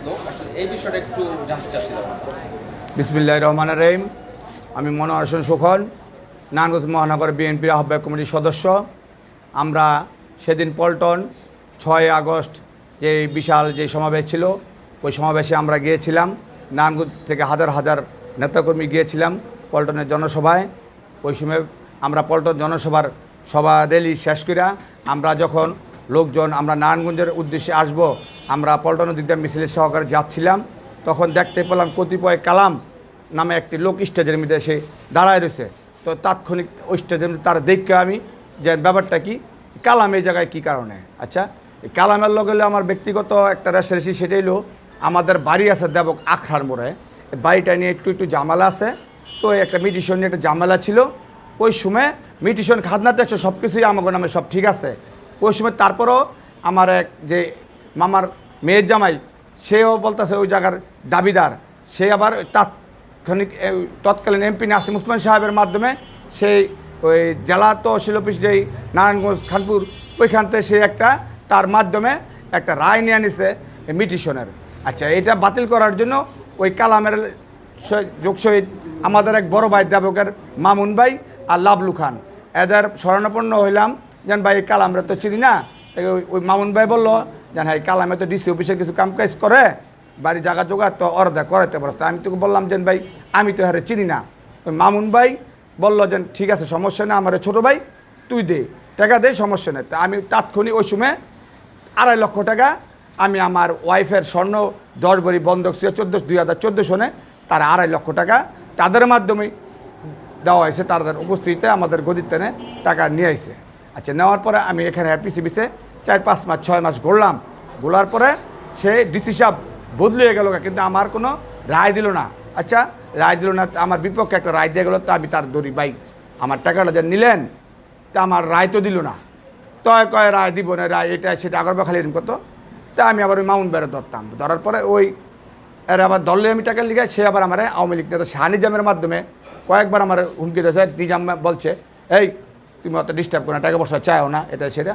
লোক আসলে এই বিষয়টা একটু জানতে চাচ্ছিলাম। বিসমিল্লাহির রহমানির রহিম। আমি মনোয়ার হোসেন সুখন, নারায়ণগঞ্জ মহানগর বিএনপির আহ্বায়ক কমিটির সদস্য। আমরা সেদিন পল্টন 6 আগস্ট যে বিশাল যে সমাবেশ ছিল, ওই সমাবেশে আমরা গিয়েছিলাম। নারায়ণগঞ্জ থেকে হাজার হাজার নেতাকর্মী গিয়েছিলাম পল্টনের জনসভায়। ওই সময় আমরা পল্টন জনসভার সভা র্যালি শেষ করে আমরা যখন লোকজন আমরা নারায়ণগঞ্জের উদ্দেশ্যে আসব, আমরা পল্টনের দিক দিয়ে মিছিলের সহকারে যাচ্ছিলাম, তখন দেখতে পেলাম কতিপয় কালাম নামে একটি লোক স্টেজের মধ্যে এসে দাঁড়ায় রয়েছে। তো তাৎক্ষণিক ওই স্টেজের মধ্যে তার দেখে আমি যে ব্যাপারটা কি, কালাম এই জায়গায় কী কারণে। আচ্ছা, এই কালামের লগে আমার ব্যক্তিগত একটা রেশারেশি, সেটাই হলো আমাদের বাড়ি আছে দেবক আখড়ার মোড়ে, বাড়িটা নিয়ে একটু ঝামেলা আছে। তো একটা মিটিশন নিয়ে একটা ঝামেলা ছিল। ওই সময় মিটিশন খাজনাতে একশো সব কিছুই আমাকে নামে সব ঠিক আছে। ওই সময় তারপরও আমার এক যে মামার মেয়ের জামাই, সেও বলতেছে ওই জায়গার দাবিদার, সে আবার তৎকালীন এমপি নাসিম উসমান সাহেবের মাধ্যমে সেই ওই জেলা তহসিল অফিস যেই নারায়ণগঞ্জ খানপুর, ওইখান থেকে সে একটা তার মাধ্যমে একটা রায় নিয়ে আনিছে মিটিশনের। আচ্ছা, এটা বাতিল করার জন্য ওই কালামের যোগসহিত আমাদের এক বড় ভাই দেবকের মামুন ভাই আর লাবলু খান, এদের শরণাপন্ন হইলাম যেন ভাই এই কালামরা তো চিনি না। ওই মামুন ভাই বললো যেন হ্যাঁ কালামে তো ডিসি অফিসে কিছু কাম কাজ করে, বাড়ি জায়গা জোগাড় তো অর্ধা করাতে পারছে। আমি তোকে বললাম যেন ভাই আমি তো হারে চিনি না। ওই মামুন ভাই বললো যেন ঠিক আছে সমস্যা নেই, আমার ছোটো ভাই তুই দে টাকা দে, সমস্যা নেই। তা আমি তাৎক্ষণিক ওই সময় 2.5 লক্ষ টাকা আমি আমার ওয়াইফের স্বর্ণ 10 ভরি বন্ধক ছিল 2014 সনে, তার 2.5 লক্ষ টাকা তাদের মাধ্যমেই দেওয়া হয়েছে। তাদের উপস্থিতিতে আমাদের গদির টেনে টাকা নিয়ে আসছে। আচ্ছা, নেওয়ার পরে আমি এখানে পিছিয়ে 4-5 মাস 6 মাস ঘুরলাম। ঘোরার পরে সে ডিসি সাহেব বদলে গেল, কিন্তু আমার কোনো রায় দিল না। আচ্ছা, রায় দিল না, আমার বিপক্ষে একটা রায় দিয়ে গেলো। তা আমি তার দড়ি ভাই আমার টাকাটা যে নিলেন, তা আমার রায় তো দিল না। তয় কয় রায় দিব না, রায় এটা সেটা আগরবা খালি এরকম করতো। তা আমি আবার ওই মাউন্ট বেড়ে ধরতাম, ধরার পরে ওই এর আবার দলে আমি টাকা লিখে সে আবার আমার আওয়ামী লীগ নেতা শাহ নিজামের মাধ্যমে কয়েকবার আমার হুমকি দিয়েছে। নিজাম বলছে এই তুমি অত ডিস্টার্ব করো না, টাকা পয়সা চাও না, এটা সেটা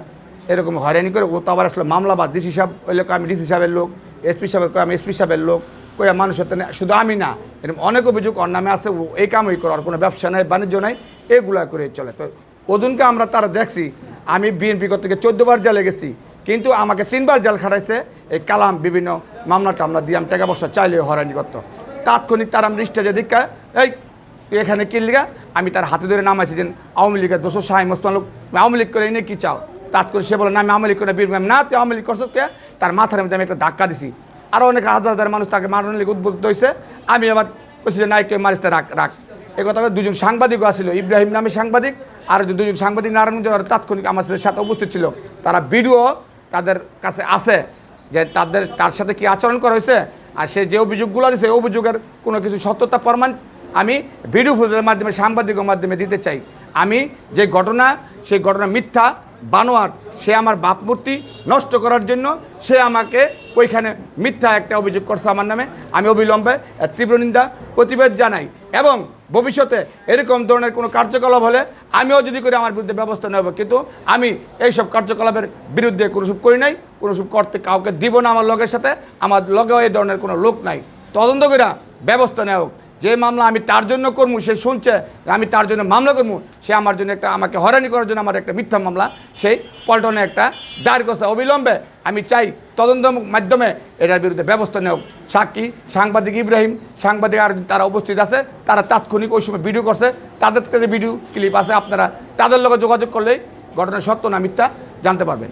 এরকম হয়রানি করে। ও তো আবার আসলে মামলাবাদ, ডিসি সাহেব ওই লোক আমি ডিসি সাহেবের লোক, এসপি সাহেবের আমি এসপি সাহেবের লোক, কই মানুষের শুধু আমি না, এরকম অনেক অভিযোগ ওর নামে আছে। ও এই কামই করে, আর কোনো ব্যবসা নাই বাণিজ্য নাই, এগুলা করে চলে। তো ওদিনকে আমরা তারা দেখছি, আমি বিএনপি থেকে 14 বার জেলে গেছি, কিন্তু আমাকে 3 বার জেল খাটাইছে। এই কালাম বিভিন্ন মামলা টামলা দিয়ে আমি টাকা পয়সা চাইলেও হয়রানি করতো। তাৎক্ষণিক তার আমি স্টেজে দীক্ষা এই তুই এখানে কি লিগা, আমি তার হাতে ধরে নামাইছি যে আওয়ামী লীগের 200 শাহিম ওসমান লোক আওয়ামী লীগ করে এনে কী চাও। তাৎক্ষণিক সে বলে না আমি আওয়ামী লীগ করে বীর না, তুই আওয়ামী লীগ করছো কে। তার মাথার মধ্যে আমি একটা ধাক্কা দিছি। আরও অনেক হাজার হাজার মানুষ তাকে মারানোর লিগে উদ্বুদ্ধ হয়েছে। আমি আবার কইছি যে নাই কেউ মারিস রাখ রাখ। এ কথা 2জন সাংবাদিকও আসছিল, ইব্রাহিম নামে সাংবাদিক, আর 2জন সাংবাদিক নারায়ণগঞ্জ তাৎক্ষণিক আমার সাথে উপস্থিত ছিল। তারা ভিডিও তাদের কাছে আছে যে তার সাথে কি আচরণ করা হয়েছে, আর সে যে অভিযোগগুলো দিয়েছে অভিযোগের কোনো কিছু সত্যতা প্রমাণ আমি ভিডিও ফুটেজের মাধ্যমে সাংবাদিকের মাধ্যমে দিতে চাই। আমি যে ঘটনা, সেই ঘটনা মিথ্যা বানোয়াট, সে আমার ভাবমূর্তি নষ্ট করার জন্য সে আমাকে ওইখানে মিথ্যা একটা অভিযোগ করছে আমার নামে। আমি অবিলম্বে তীব্র নিন্দা প্রতিবাদ জানাই, এবং ভবিষ্যতে এরকম ধরনের কোনো কার্যকলাপ হলে আমিও যদি করি আমার বিরুদ্ধে ব্যবস্থা নেব। কিন্তু আমি এইসব কার্যকলাপের বিরুদ্ধে কোনো সব করি নাই, কোনো সব করতে কাউকে দিব না। আমার লগের সাথে আমার লগেও এই ধরনের কোনো লোক নাই। তদন্ত করে ব্যবস্থা নেওয়া হোক। যে মামলা আমি তার জন্য করবো, সে শুনছে আমি তার জন্য মামলা করবো, সে আমার জন্য একটা আমাকে হয়রানি করার জন্য আমার একটা মিথ্যা মামলা সেই পল্টনে একটা দায়ের করছে। অবিলম্বে আমি চাই তদন্তের মাধ্যমে এটার বিরুদ্ধে ব্যবস্থা নেওয়া। সাক্ষী সাংবাদিক ইব্রাহিম, সাংবাদিক আর তারা উপস্থিত আছে, তারা তাৎক্ষণিক ওই সময় ভিডিও করছে, তাদের কাছে ভিডিও ক্লিপ আছে, আপনারা তাদের লগে যোগাযোগ করলেই ঘটনার সত্য না মিথ্যা জানতে পারবেন।